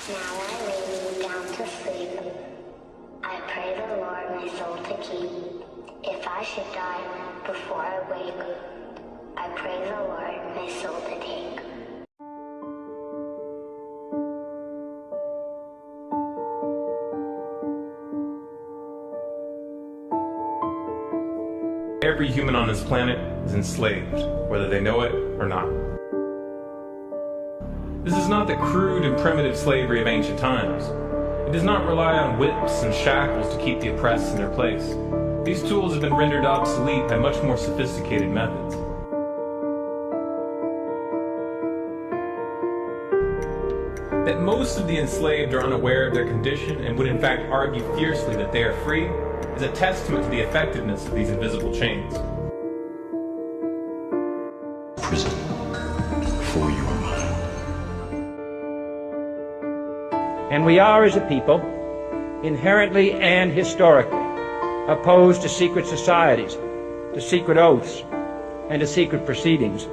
Now I lay me down to sleep. I pray the Lord my soul to keep. If I should die before I wake, I pray the Lord my soul to take. Every human on this planet is enslaved, whether they know it or not. This is not the crude and primitive slavery of ancient times. It does not rely on whips and shackles to keep the oppressed in their place. These tools have been rendered obsolete by much more sophisticated methods. That most of the enslaved are unaware of their condition and would in fact argue fiercely that they are free is a testament to the effectiveness of these invisible chains. Prison for your mind. And we are, as a people, inherently and historically opposed to secret societies, to secret oaths, and to secret proceedings.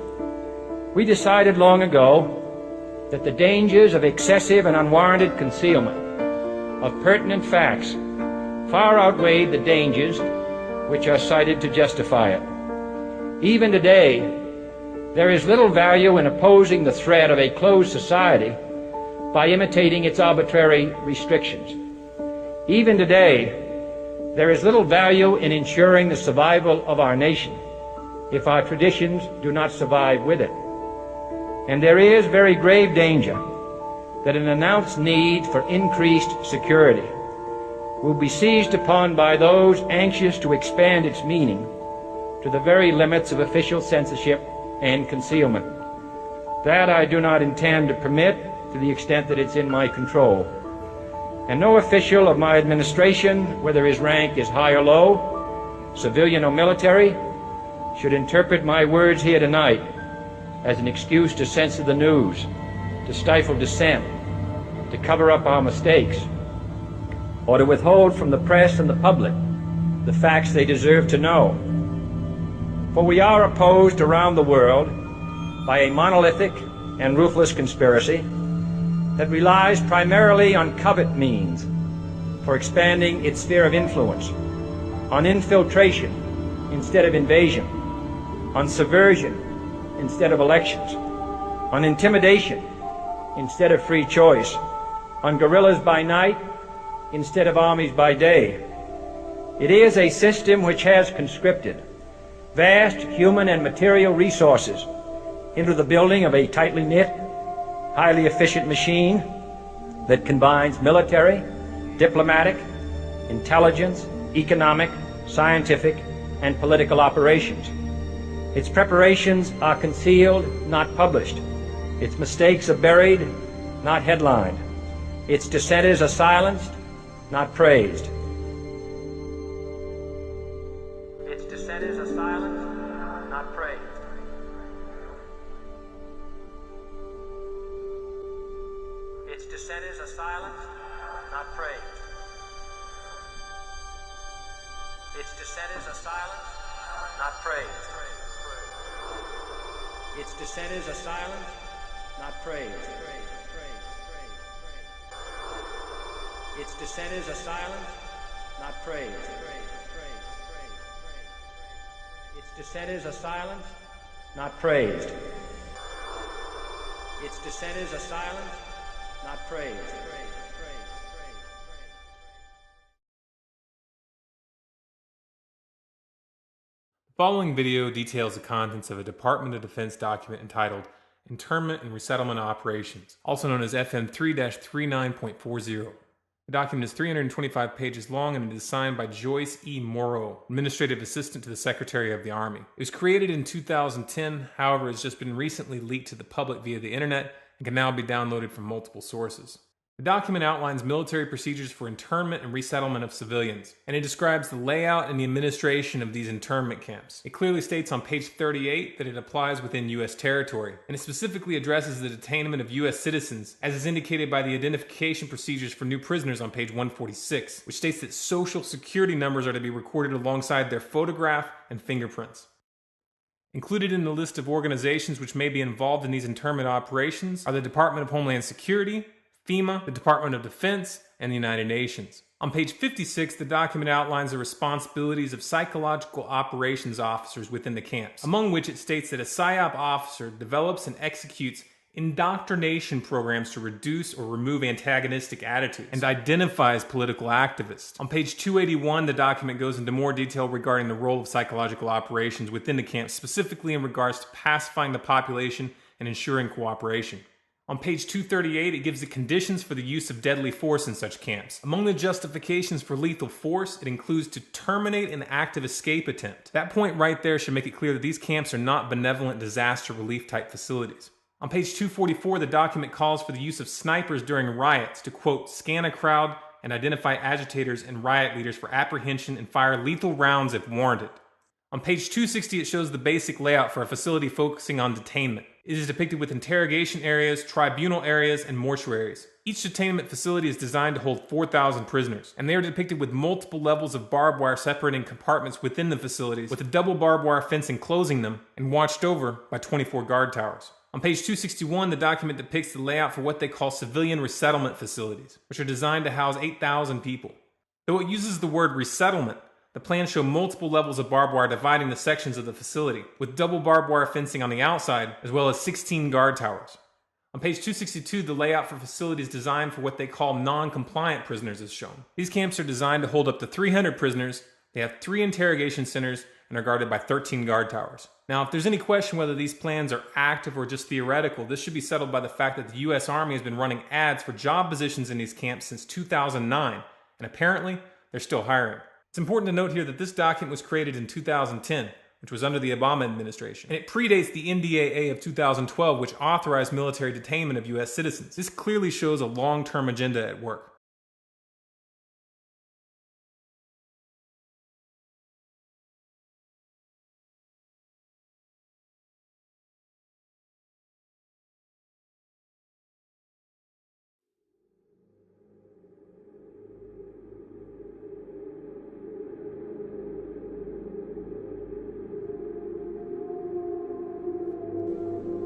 We decided long ago that the dangers of excessive and unwarranted concealment of pertinent facts far outweighed the dangers which are cited to justify it. Even today, there is little value in opposing the threat of a closed society by imitating its arbitrary restrictions. Even today, there is little value in ensuring the survival of our nation if our traditions do not survive with it. And there is very grave danger that an announced need for increased security will be seized upon by those anxious to expand its meaning to the very limits of official censorship and concealment. That I do not intend to permit to the extent that it's in my control. And no official of my administration, whether his rank is high or low, civilian or military, should interpret my words here tonight as an excuse to censor the news, to stifle dissent, to cover up our mistakes, or to withhold from the press and the public the facts they deserve to know. For we are opposed around the world by a monolithic and ruthless conspiracy that relies primarily on covert means for expanding its sphere of influence, on infiltration instead of invasion, on subversion instead of elections, on intimidation instead of free choice, on guerrillas by night instead of armies by day. It is a system which has conscripted vast human and material resources into the building of a tightly knit, highly efficient machine that combines military, diplomatic, intelligence, economic, scientific, and political operations. Its preparations are concealed, not published. Its mistakes are buried, not headlined. Its dissenters are silenced, not praised. Its dissenters are silenced, not praised. Its dissenters are silenced, not praised. Its dissenters are silenced, not praised. Its dissenters are silenced, not praised. Its dissenters are silenced, not praised. Its dissenters are silenced, not praised. Its dissenters are silenced, not praised. The following video details the contents of a Department of Defense document entitled Internment and Resettlement Operations, also known as FM 3-39.40. The document is 325 pages long and it is signed by Joyce E. Morrow, Administrative Assistant to the Secretary of the Army. It was created in 2010, however, has just been recently leaked to the public via the internet and can now be downloaded from multiple sources. The document outlines military procedures for internment and resettlement of civilians, and it describes the layout and the administration of these internment camps. It clearly states on page 38 that it applies within U.S. territory, and it specifically addresses the detainment of U.S. citizens, as is indicated by the identification procedures for new prisoners on page 146, which states that social security numbers are to be recorded alongside their photograph and fingerprints. Included in the list of organizations which may be involved in these internment operations are the Department of Homeland Security, FEMA, the Department of Defense, and the United Nations. On page 56, the document outlines the responsibilities of psychological operations officers within the camps, among which it states that a PSYOP officer develops and executes indoctrination programs to reduce or remove antagonistic attitudes and identifies political activists. On page 281, the document goes into more detail regarding the role of psychological operations within the camps, specifically in regards to pacifying the population and ensuring cooperation. On page 238, it gives the conditions for the use of deadly force in such camps. Among the justifications for lethal force, it includes to terminate an active escape attempt. That point right there should make it clear that these camps are not benevolent disaster relief type facilities. On page 244, the document calls for the use of snipers during riots to, quote, scan a crowd and identify agitators and riot leaders for apprehension and fire lethal rounds if warranted. On page 260, it shows the basic layout for a facility focusing on detainment. It is depicted with interrogation areas, tribunal areas, and mortuaries. Each detainment facility is designed to hold 4,000 prisoners, and they are depicted with multiple levels of barbed wire separating compartments within the facilities, with a double barbed wire fence enclosing them, and watched over by 24 guard towers. On page 261, the document depicts the layout for what they call civilian resettlement facilities, which are designed to house 8,000 people. Though it uses the word resettlement, the plans show multiple levels of barbed wire dividing the sections of the facility, with double barbed wire fencing on the outside, as well as 16 guard towers. On page 262, the layout for facilities designed for what they call non-compliant prisoners is shown. These camps are designed to hold up to 300 prisoners, they have 3 interrogation centers, and are guarded by 13 guard towers. Now, if there's any question whether these plans are active or just theoretical, this should be settled by the fact that the U.S. Army has been running ads for job positions in these camps since 2009, and apparently, they're still hiring. It's important to note here that this document was created in 2010, which was under the Obama administration, and it predates the NDAA of 2012, which authorized military detainment of U.S. citizens. This clearly shows a long-term agenda at work.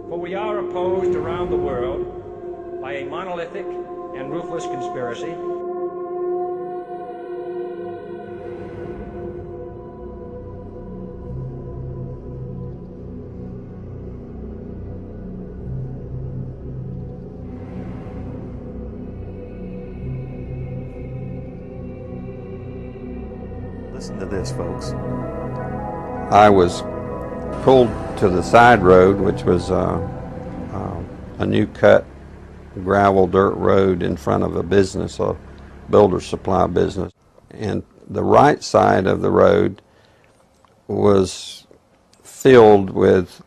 For we are opposed around the world by a monolithic and ruthless conspiracy Listen to this, folks. I was pulled to the side road, which was a new cut gravel dirt road in front of a business, a builder supply business. And the right side of the road was filled with,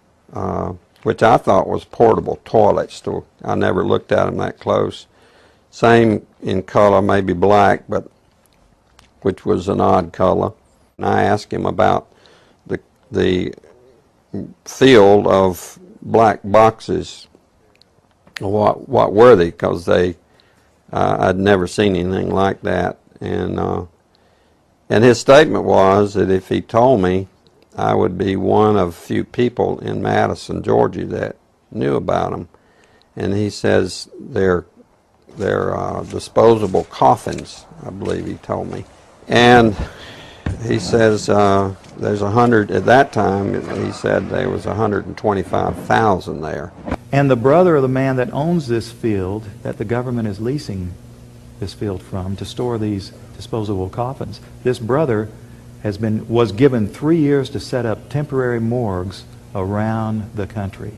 which I thought was portable toilets. I never looked at them that close. Same in color, maybe black, but which was an odd color. And I asked him about the field of black boxes. What were they? Because I'd never seen anything like that. And his statement was that if he told me, I would be one of few people in Madison, Georgia, that knew about them. And he says they're disposable coffins, I believe he told me. And he says there's 100, at that time, he said there was 125,000 there. And the brother of the man that owns this field, that the government is leasing this field from to store these disposable coffins, this brother was given 3 years to set up temporary morgues around the country.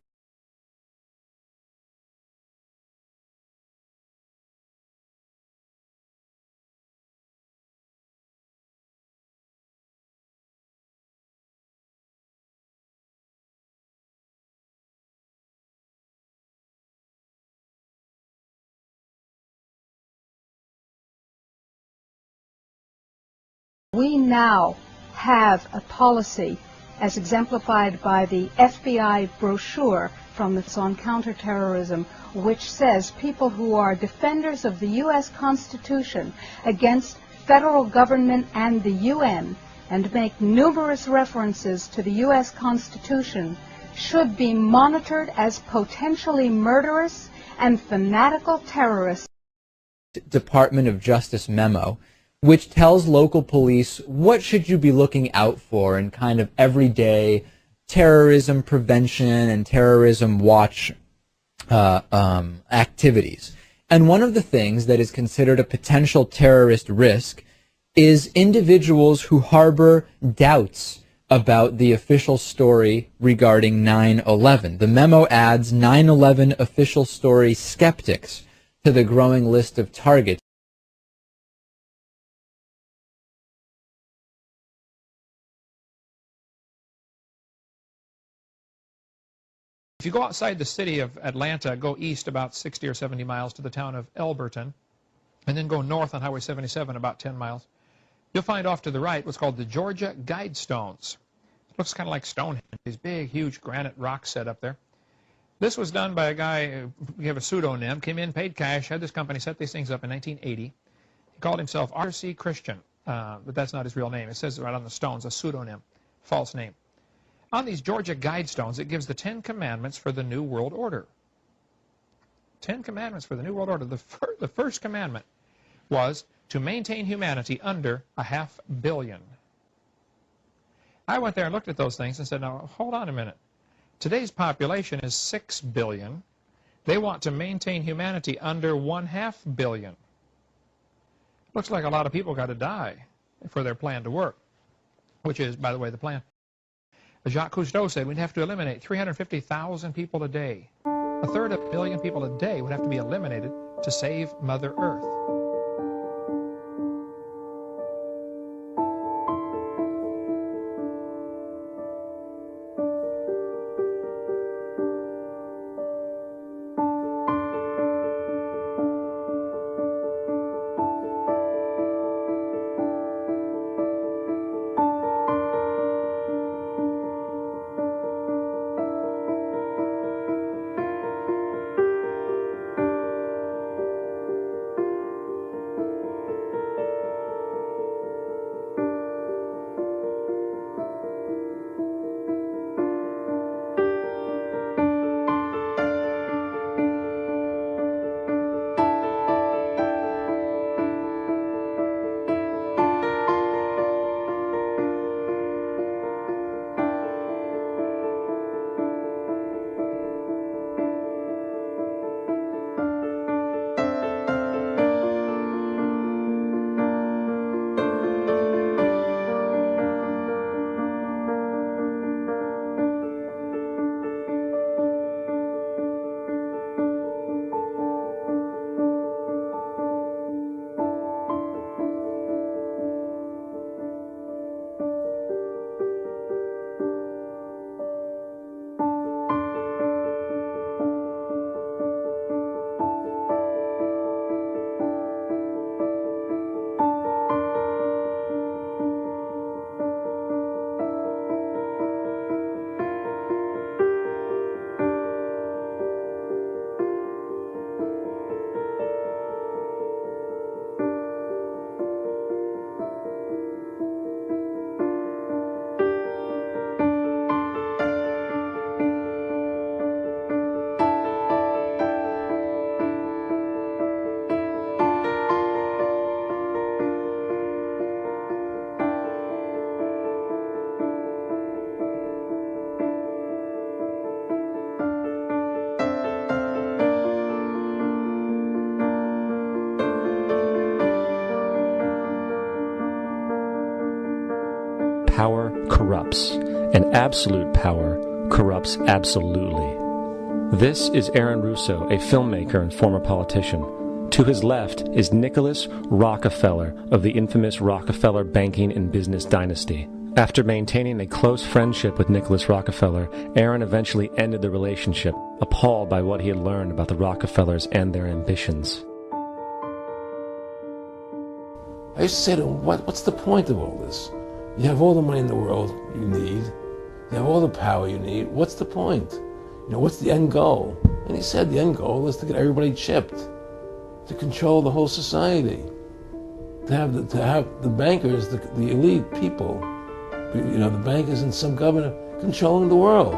We now have a policy, as exemplified by the FBI brochure from the on counterterrorism, which says people who are defenders of the U.S. Constitution against federal government and the UN, and make numerous references to the U.S. Constitution, should be monitored as potentially murderous and fanatical terrorists. Department of Justice memo, which tells local police what should you be looking out for in kind of everyday terrorism prevention and terrorism watch activities. And one of the things that is considered a potential terrorist risk is individuals who harbor doubts about the official story regarding 9/11. The memo adds 9/11 official story skeptics to the growing list of targets. If you go outside the city of Atlanta, go east about 60 or 70 miles to the town of Elberton, and then go north on Highway 77 about 10 miles, you'll find off to the right what's called the Georgia Guidestones. It looks kind of like Stonehenge, these big, huge granite rocks set up there. This was done by a guy, we have a pseudonym, came in, paid cash, had this company set these things up in 1980. He called himself R.C. Christian, but that's not his real name. It says right on the stones, a pseudonym, false name. On these Georgia Guidestones, it gives the 10 Commandments for the New World Order. 10 Commandments for the New World Order. The first commandment was to maintain humanity under 500 million. I went there and looked at those things and said, now, hold on a minute. Today's population is 6 billion. They want to maintain humanity under 0.5 billion. Looks like a lot of people got to die for their plan to work, which is, by the way, the plan. Jacques Cousteau said we'd have to eliminate 350,000 people a day. 1/3 of a billion people a day would have to be eliminated to save Mother Earth. Power corrupts, and absolute power corrupts absolutely. This is Aaron Russo, a filmmaker and former politician. To his left is Nicholas Rockefeller of the infamous Rockefeller banking and business dynasty. After maintaining a close friendship with Nicholas Rockefeller, Aaron eventually ended the relationship, appalled by what he had learned about the Rockefellers and their ambitions. I used to say to him, what's the point of all this? You have all the money in the world you need. You have all the power you need. What's the point? You know, what's the end goal? And he said the end goal is to get everybody chipped, to control the whole society, to have the bankers, the elite people, you know, the bankers and some governor controlling the world.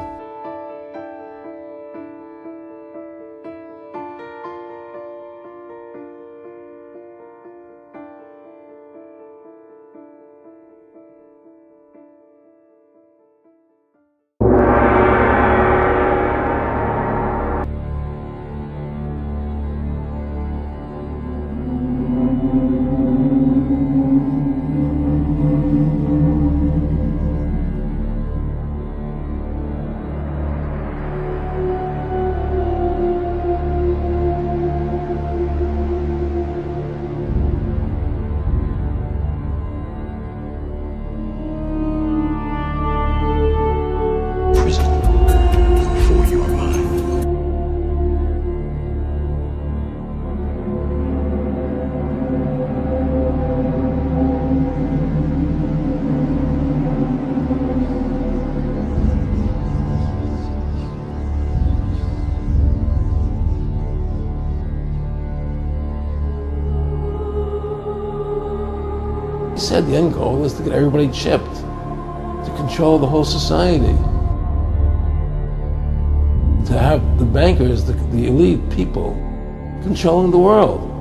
He said the end goal is to get everybody chipped, to control the whole society, to have the bankers, the elite people, controlling the world.